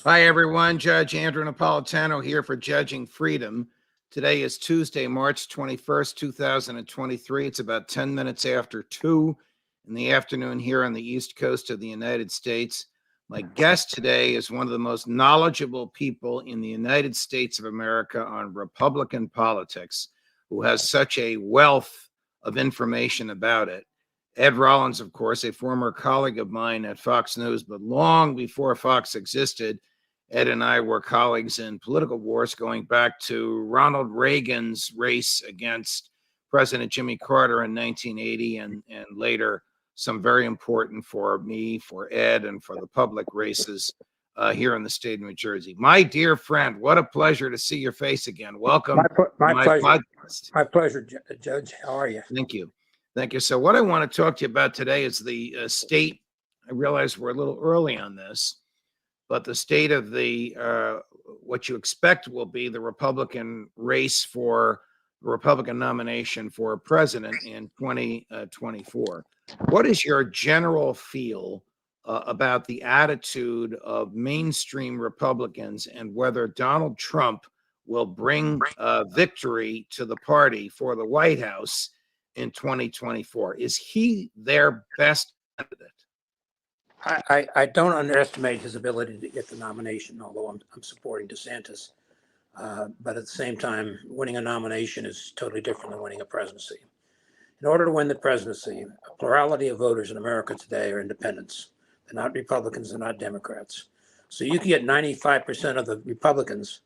Hi, everyone. Judge Andrew Napolitano here for Judging Freedom. Today is Tuesday, March 21st, 2023. It's about 10 minutes after 2 in the afternoon here on the East Coast of the United States. My guest today is one of the most knowledgeable people in the United States of America on Republican politics, who has such a wealth of information about it. Ed Rollins, of course, a former colleague of mine at Fox News, but long before Fox existed, Ed and I were colleagues in political wars going back to Ronald Reagan's race against President Jimmy Carter in 1980, and later some very important for me, for Ed, and for the public races here in the state of New Jersey. My dear friend, what a pleasure to see your face again. Welcome to my pleasure. podcast. My pleasure, Judge. How are you? Thank you. Thank you. So what I want to talk to you about today is the state. I realize we're a little early on this, but the state of the what you expect will be the Republican race for the Republican nomination for president in 2024. What is your general feel about the attitude of mainstream Republicans and whether Donald Trump will bring victory to the party for the White House in 2024? Is he their best candidate? I don't underestimate his ability to get the nomination, although I'm supporting DeSantis. But at the same time, winning a nomination is totally different than winning a presidency. In order to win the presidency, a plurality of voters in America today are independents. They're not Republicans, they're not Democrats. So you can get 95% of the Republicans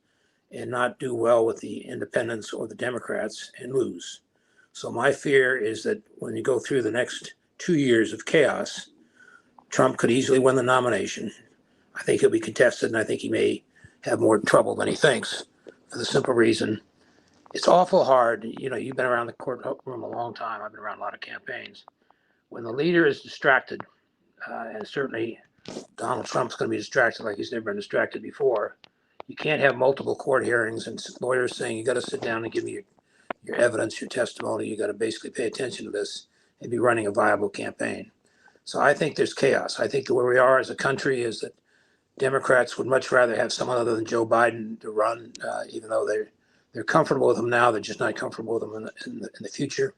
and not do well with the independents or the Democrats and lose. So my fear is that when you go through the next 2 years of chaos, Trump could easily win the nomination. I think he'll be contested, and I think he may have more trouble than he thinks, for the simple reason it's awful hard. You know, you've been around the courtroom a long time. I've been around a lot of campaigns. When the leader is distracted, and certainly Donald Trump's going to be distracted like he's never been distracted before, you can't have multiple court hearings and lawyers saying, you got to sit down and give me your evidence, your testimony. You got to basically pay attention to this and be running a viable campaign. So I think there's chaos. I think where we are as a country is that Democrats would much rather have someone other than Joe Biden to run, even though they're comfortable with him now. They're just not comfortable with him in the future.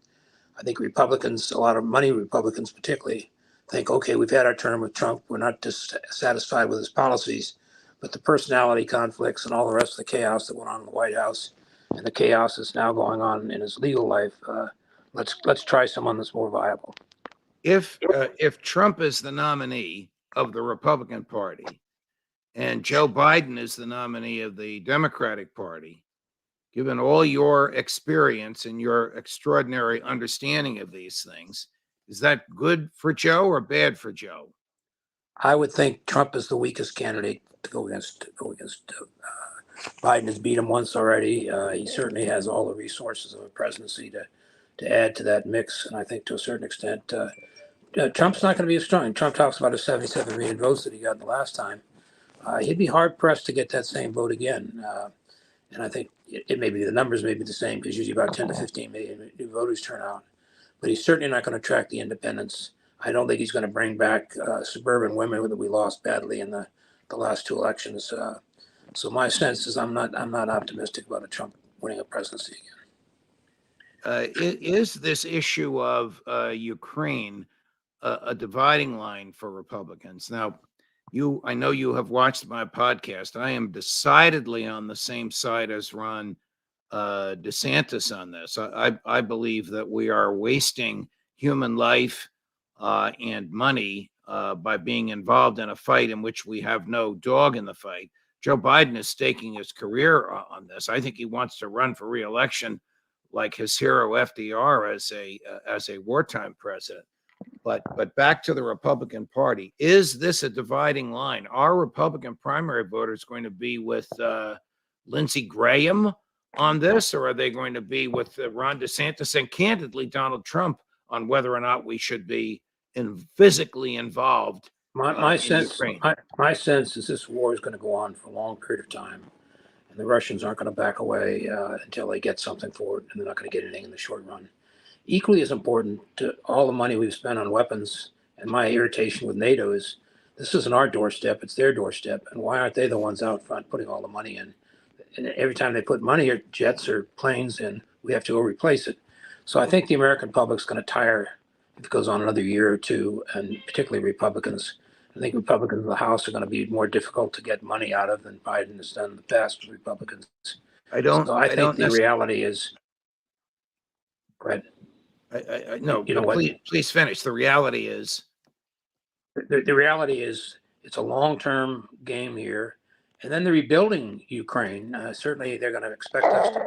I think Republicans, a lot of money Republicans particularly, think, okay, we've had our term with Trump. We're not dissatisfied with his policies, but the personality conflicts and all the rest of the chaos that went on in the White House and the chaos that's now going on in his legal life, let's try someone that's more viable. If Trump is the nominee of the Republican Party and Joe Biden is the nominee of the Democratic Party, given all your experience and your extraordinary understanding of these things, is that good for Joe or bad for Joe? I would think Trump is the weakest candidate to go against. Biden has beat him once already. He certainly has all the resources of a presidency to add to that mix. And I think to a certain extent, Trump's not going to be as strong. Trump talks about his 77 million votes that he got the last time. He'd be hard pressed to get that same vote again. And I think it may be the numbers may be the same because usually about 10 to 15 million new voters turn out. But he's certainly not going to attract the independents. I don't think he's going to bring back suburban women that we lost badly in the last two elections. So my sense is I'm not optimistic about a Trump winning a presidency again. Is this issue of Ukraine a dividing line for Republicans? Now, I know you have watched my podcast. I am decidedly on the same side as Ron DeSantis on this. I believe that we are wasting human life and money by being involved in a fight in which we have no dog in the fight. Joe Biden is staking his career on this. I think he wants to run for re-election like his hero FDR as a wartime president. But back to the Republican Party. Is this a dividing line? Are Republican primary voters going to be with Lindsey Graham on this, or are they going to be with Ron DeSantis and candidly Donald Trump on whether or not we should be physically involved? My sense is this war is going to go on for a long period of time, and the Russians aren't going to back away until they get something for it, and they're not going to get anything in the short run. Equally as important to all the money we've spent on weapons, and my irritation with NATO is This isn't our doorstep, it's their doorstep. And why aren't they the ones out front putting all the money in? And every time they put money or jets or planes in, we have to go replace it. So I think the American public's going to tire if it goes on another year or two, and particularly Republicans. I think Republicans in the House are going to be more difficult to get money out of than Biden has done in the past with Republicans. So I think the reality is, go ahead. No, You know what? please finish. The reality is, The reality is it's a long-term game here. And then they're rebuilding Ukraine. Certainly, they're going to expect us to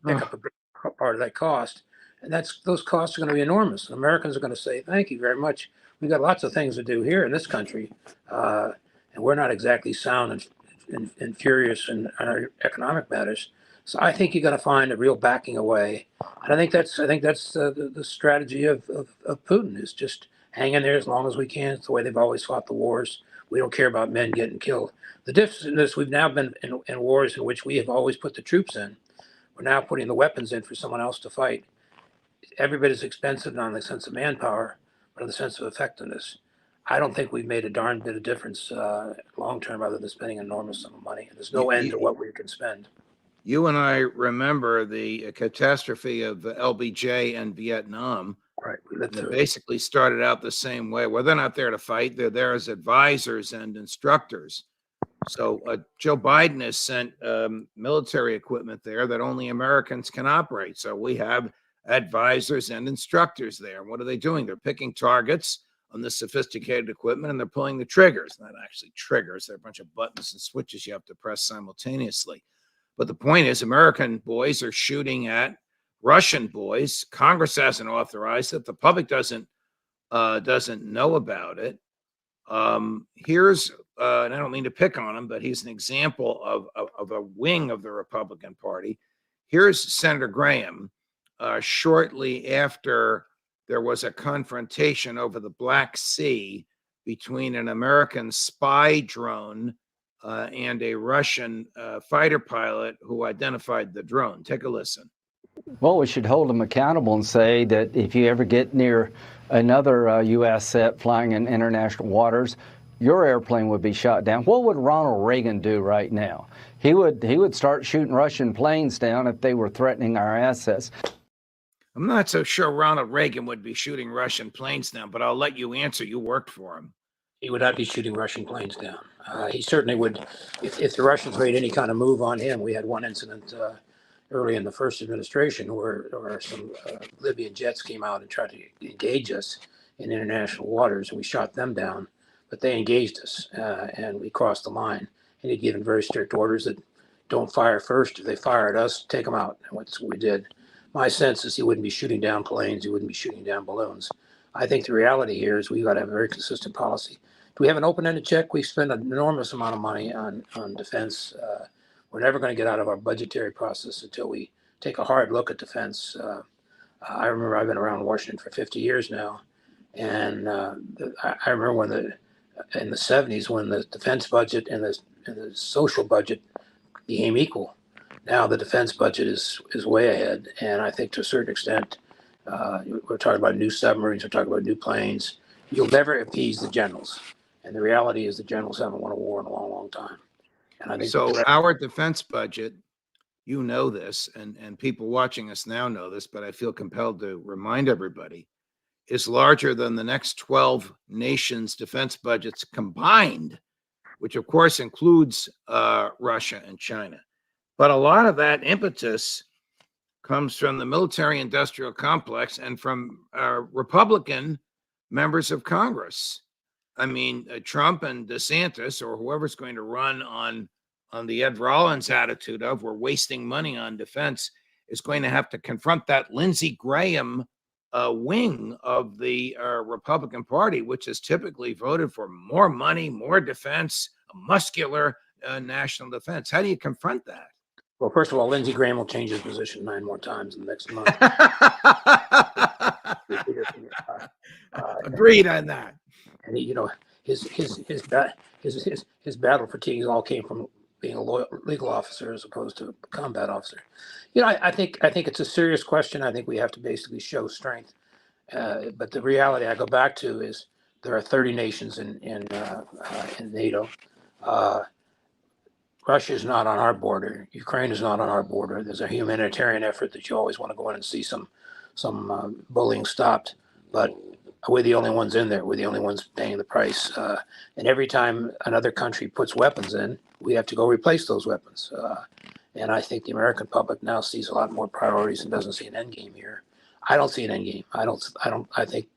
pick up a big part of that cost. And those costs are going to be enormous. And Americans are going to say, thank you very much. We've got lots of things to do here in this country. And we're not exactly sound and furious in our economic matters. So I think you're going to find a real backing away. And I think that's the strategy of Putin, is just hang in there as long as we can. It's the way they've always fought the wars. We don't care about men getting killed. The difference is we've now been in wars in which we have always put the troops in. We're now putting the weapons in for someone else to fight. Every bit is expensive, not in the sense of manpower, but in the sense of effectiveness. I don't think we've made a darn bit of difference long term, other than spending an enormous sum of money. And there's no end to what we can spend. You and I remember the catastrophe of the LBJ and Vietnam. Right. They basically started out the same way. Well, they're not there to fight. They're there as advisors and instructors. So Joe Biden has sent military equipment there that only Americans can operate. So we have advisors and instructors there. What are they doing? They're picking targets on the sophisticated equipment, and they're pulling the triggers. Not actually triggers. They're a bunch of buttons and switches you have to press simultaneously. But the point is, American boys are shooting at Russian boys. Congress hasn't authorized it. The public doesn't know about it. Here's and I don't mean to pick on him, but he's an example of a wing of the Republican Party. Here's Senator Graham shortly after there was a confrontation over the Black Sea between an American spy drone and a Russian fighter pilot who identified the drone. Take a listen. Well, we should hold them accountable and say that if you ever get near another U.S. set flying in international waters, your airplane would be shot down. What would Ronald Reagan do right now? He would start shooting Russian planes down if they were threatening our assets. I'm not so sure Ronald Reagan would be shooting Russian planes down, but I'll let you answer. You worked for him. He would not be shooting Russian planes down. He certainly would, if the Russians made any kind of move on him. We had one incident early in the first administration where some Libyan jets came out and tried to engage us in international waters, and we shot them down. But they engaged us, and we crossed the line. And he'd given very strict orders that don't fire first. If they fire at us, take them out. And that's what we did. My sense is he wouldn't be shooting down planes. He wouldn't be shooting down balloons. I think the reality here is we've got to have a very consistent policy. Do we have an open-ended check? We spend an enormous amount of money on defense. We're never going to get out of our budgetary process until we take a hard look at defense. I remember I've been around Washington for 50 years now. And I remember in the 70s when the defense budget and the social budget became equal. Now the defense budget is way ahead. And I think to a certain extent, we're talking about new submarines, we're talking about new planes. You'll never appease the generals. And the reality is the generals haven't won a war in a long, long time. And I think so. Our defense budget, you know this, and people watching us now know this, but I feel compelled to remind everybody, is larger than the next 12 nations' defense budgets combined, which of course includes Russia and China. But a lot of that impetus comes from the military-industrial complex and from Republican members of Congress. I mean, Trump and DeSantis, or whoever's going to run on the Ed Rollins attitude of we're wasting money on defense, is going to have to confront that Lindsey Graham wing of the Republican Party, which has typically voted for more money, more defense, a muscular national defense. How do you confront that? Well, first of all, Lindsey Graham will change his position 9 more times in the next month. Agreed on that. And his battle fatigues all came from being a legal officer as opposed to a combat officer. I think it's a serious question. I think we have to basically show strength. But the reality I go back to is There are 30 nations in NATO. Russia is not on our border. Ukraine is not on our border. There's a humanitarian effort that you always want to go in and see some bullying stopped, but we're the only ones in there. We're the only ones paying the price. And every time another country puts weapons in, we have to go replace those weapons. And I think the American public now sees a lot more priorities and doesn't see an end game here. I don't see an end game. I think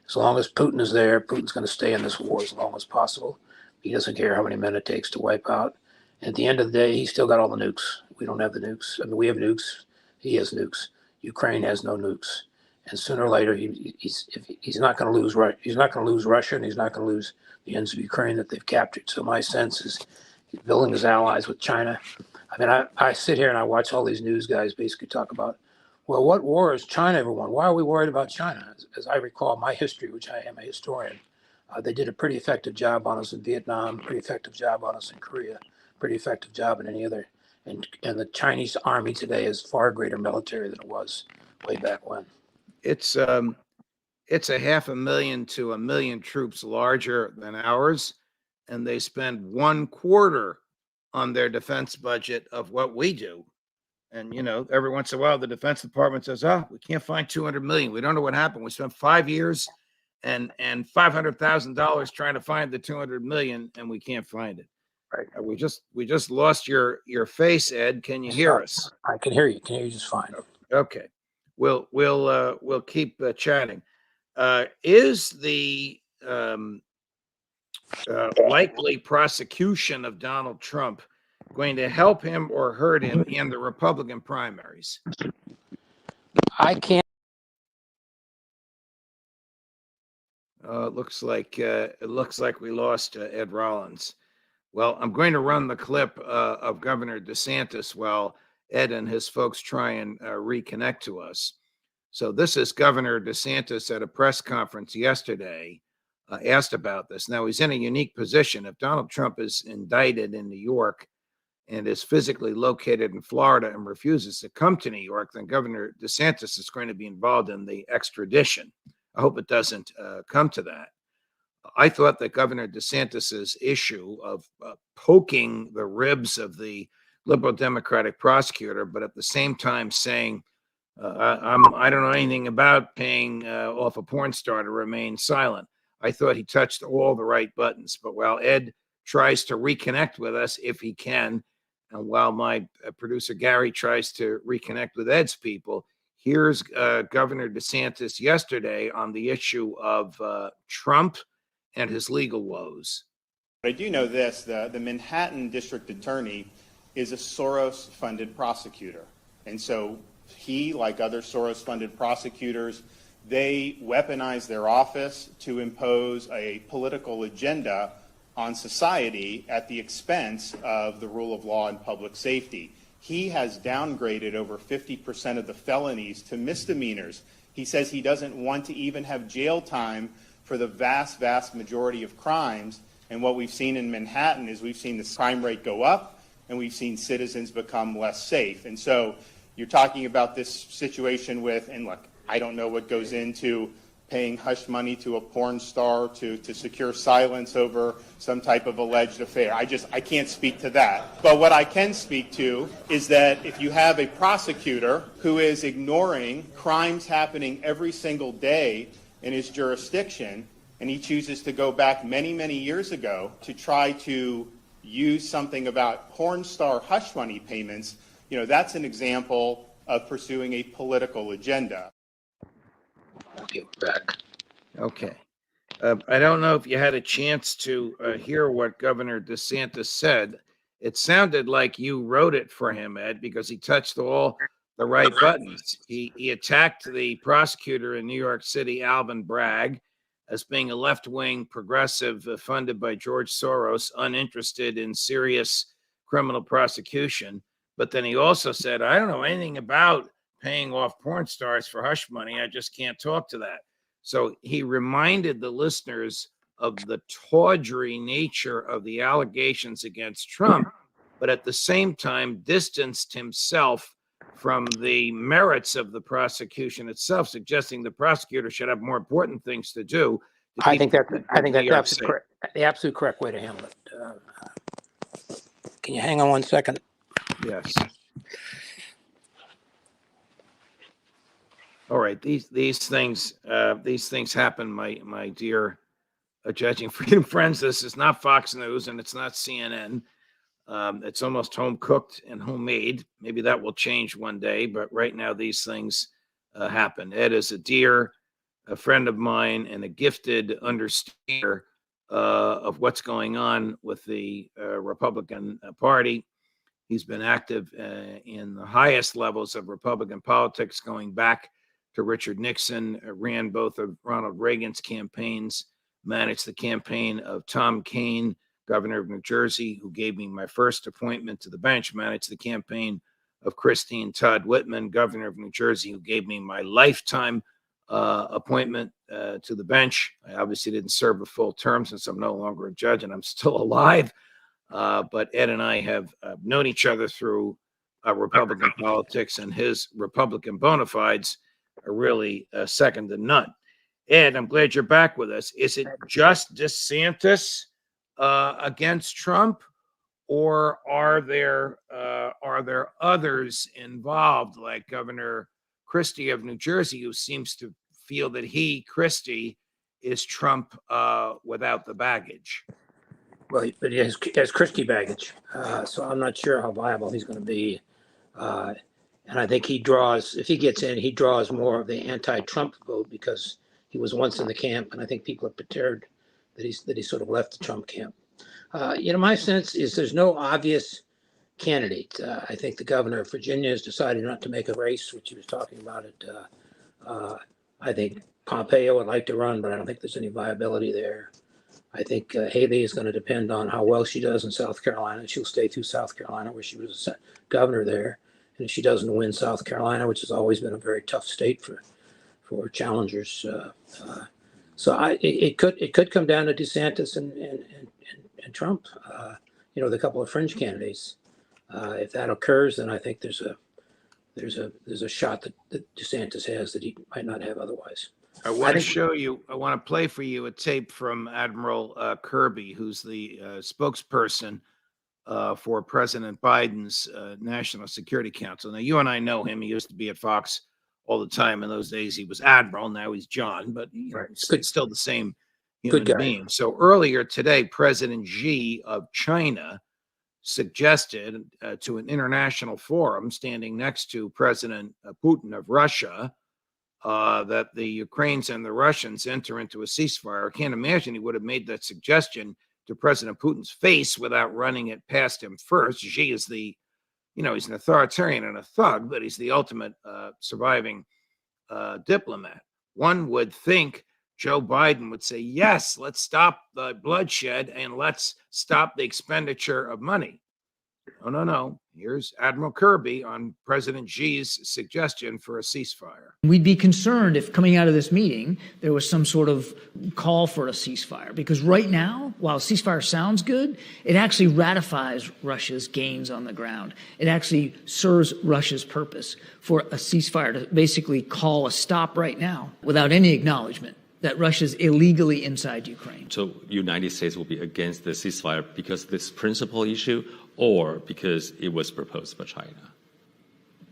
as long as Putin is there, Putin's going to stay in this war as long as possible. He doesn't care how many men it takes to wipe out. At the end of the day, he's still got all the nukes. We don't have the nukes. I mean, we have nukes. He has nukes. Ukraine has no nukes. And sooner or later, he's not going to lose. He's not going to lose Russia, and he's not going to lose the ends of Ukraine that they've captured. So my sense is he's building his allies with China. I mean, I sit here and I watch all these news guys basically talk about, well, what war has China ever won? Why are we worried about China? As I recall my history, which I am a historian, they did a pretty effective job on us in Vietnam, pretty effective job on us in Korea, pretty effective job in any other. And the Chinese army today is far greater military than it was way back when. It's a 500,000 to 1 million troops larger than ours, and they spend 1/4 on their defense budget of what we do. And every once in a while, the Defense Department says, we can't find 200 million. We don't know what happened. We spent 5 years and $500,000 trying to find the 200 million, and we can't find it. Right. We just lost your face, Ed. Can you hear us? I can hear you. Can hear you just fine. Okay. We'll keep chatting. Is the likely prosecution of Donald Trump going to help him or hurt him in the Republican primaries? I can't. It looks like we lost Ed Rollins. Well, I'm going to run the clip of Governor DeSantis while Ed and his folks try and reconnect to us. So this is Governor DeSantis at a press conference yesterday, asked about this. Now, he's in a unique position. If Donald Trump is indicted in New York and is physically located in Florida and refuses to come to New York, then Governor DeSantis is going to be involved in the extradition. I hope it doesn't come to that. I thought that Governor DeSantis's issue of poking the ribs of the liberal Democratic prosecutor, but at the same time saying, I don't know anything about paying off a porn star to remain silent. I thought he touched all the right buttons. But while Ed tries to reconnect with us, if he can, and while my producer Gary tries to reconnect with Ed's people, here's Governor DeSantis yesterday on the issue of Trump and his legal woes. I do know this, the Manhattan District Attorney is a Soros-funded prosecutor. And so he, like other Soros-funded prosecutors, they weaponize their office to impose a political agenda on society at the expense of the rule of law and public safety. He has downgraded over 50% of the felonies to misdemeanors. He says he doesn't want to even have jail time for the vast, vast majority of crimes. And what we've seen in Manhattan is we've seen the crime rate go up and we've seen citizens become less safe. And so you're talking about this situation with, and look, I don't know what goes into paying hush money to a porn star to secure silence over some type of alleged affair. I can't speak to that. But what I can speak to is that if you have a prosecutor who is ignoring crimes happening every single day in his jurisdiction, and he chooses to go back many, many years ago to try to use something about porn star hush money payments, that's an example of pursuing a political agenda. Okay, we're back. Okay. I don't know if you had a chance to hear what Governor DeSantis said. It sounded like you wrote it for him, Ed, because he touched all the right buttons. He attacked the prosecutor in New York City, Alvin Bragg, as being a left-wing progressive funded by George Soros, uninterested in serious criminal prosecution. But then he also said, I don't know anything about paying off porn stars for hush money. I just can't talk to that. So he reminded the listeners of the tawdry nature of the allegations against Trump, but at the same time distanced himself from the merits of the prosecution itself, suggesting the prosecutor should have more important things to do I think that's New the York absolute safe. correct, way to handle it. Can you hang on 1 second? Yes. All right. These things happen, my dear Judging Freedom friends. This is not Fox News and it's not CNN. It's almost home cooked and homemade. Maybe that will change one day, but right now these things happen. Ed is a friend of mine, and a gifted understander of what's going on with the Republican Party. He's been active in the highest levels of Republican politics, going back to Richard Nixon, ran both of Ronald Reagan's campaigns, managed the campaign of Tom Kean, governor of New Jersey, who gave me my first appointment to the bench, managed the campaign of Christine Todd Whitman, governor of New Jersey, who gave me my lifetime appointment to the bench. I obviously didn't serve a full term since I'm no longer a judge and I'm still alive. But Ed and I have known each other through Republican politics, and his Republican bona fides are really second to none. Ed, I'm glad you're back with us. Is it just DeSantis against Trump, or are there others involved, like Governor Christie of New Jersey, who seems to feel that Christie, is Trump without the baggage? Well, but he has Christie baggage, so I'm not sure how viable he's going to be. And I think if he gets in, he draws more of the anti-Trump vote because he was once in the camp, and I think people are perturbed that he sort of left the Trump camp. My sense is there's no obvious candidate. I think the governor of Virginia has decided not to make a race, which he was talking about it. I think Pompeo would like to run, but I don't think there's any viability there. I think Haley is going to depend on how well she does in South Carolina. She'll stay through South Carolina, where she was a governor there. And if she doesn't win South Carolina, which has always been a very tough state for challengers, so it could come down to DeSantis and Trump. The couple of fringe candidates. If that occurs, then I think there's a shot that DeSantis has that he might not have otherwise. I want to play for you a tape from Admiral Kirby, who's the spokesperson for President Biden's National Security Council. Now, you and I know him. He used to be at Fox all the time. In those days, he was Admiral. Now he's John, but it's still the same human being. So earlier today, President Xi of China suggested to an international forum standing next to President Putin of Russia that the Ukrainians and the Russians enter into a ceasefire. I can't imagine he would have made that suggestion to President Putin's face without running it past him first. Xi is he's an authoritarian and a thug, but he's the ultimate surviving diplomat. One would think Joe Biden would say, yes, let's stop the bloodshed and let's stop the expenditure of money. No. Here's Admiral Kirby on President Xi's suggestion for a ceasefire. We'd be concerned if coming out of this meeting, there was some sort of call for a ceasefire. Because right now, while ceasefire sounds good, it actually ratifies Russia's gains on the ground. It actually serves Russia's purpose for a ceasefire to basically call a stop right now without any acknowledgement that Russia's illegally inside Ukraine. So United States will be against the ceasefire because of this principal issue or because it was proposed by China?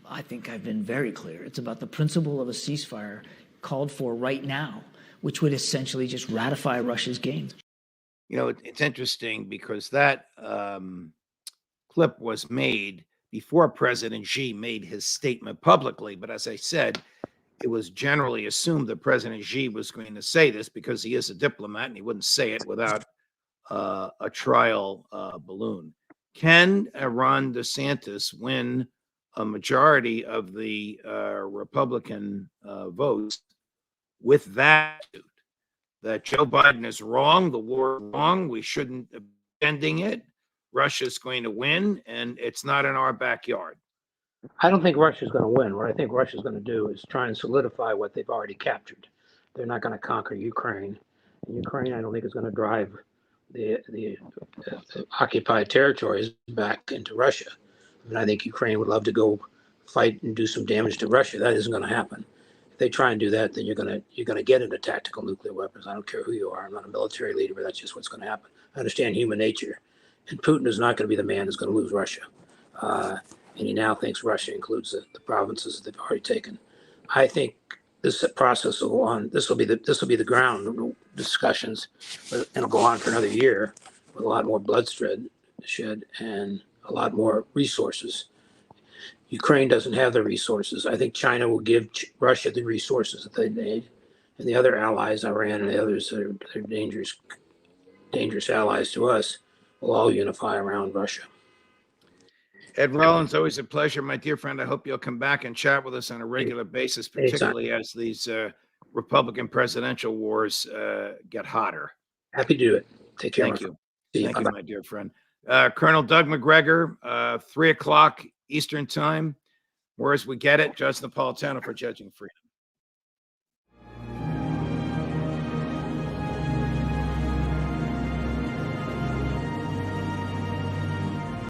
I think I've been very clear. It's about the principle of a ceasefire called for right now, which would essentially just ratify Russia's gains. It's interesting because that clip was made before President Xi made his statement publicly. But as I said, it was generally assumed that President Xi was going to say this because he is a diplomat and he wouldn't say it without a trial balloon. Can Ron DeSantis win a majority of the Republican votes with that Joe Biden is wrong, the war is wrong, we shouldn't be ending it, Russia's going to win, and it's not in our backyard? I don't think Russia's going to win. What I think Russia's going to do is try and solidify what they've already captured. They're not going to conquer Ukraine. And Ukraine, I don't think, is going to drive the occupied territories back into Russia. I think Ukraine would love to go fight and do some damage to Russia. That isn't going to happen. If they try and do that, then you're gonna get into tactical nuclear weapons. I don't care who you are. I'm not a military leader, but that's just what's going to happen. I understand human nature, and Putin is not going to be the man who's going to lose Russia. And he now thinks Russia includes the provinces that they've already taken. I think this process will go on. This will be the ground discussions, and it'll go on for another year with a lot more bloodshed and a lot more resources. Ukraine doesn't have the resources. I think China will give Russia the resources that they need, and the other allies, Iran and the others that are dangerous allies to us, will all unify around Russia. Ed Rollins, always a pleasure, my dear friend. I hope you'll come back and chat with us on a regular basis, particularly as these Republican presidential wars get hotter. Happy to do it. Take care. Thank you. See Thank you, my dear friend. Colonel Doug McGregor, 3:00 Eastern time. Whereas we get it, Judge Napolitano for Judging Freedom.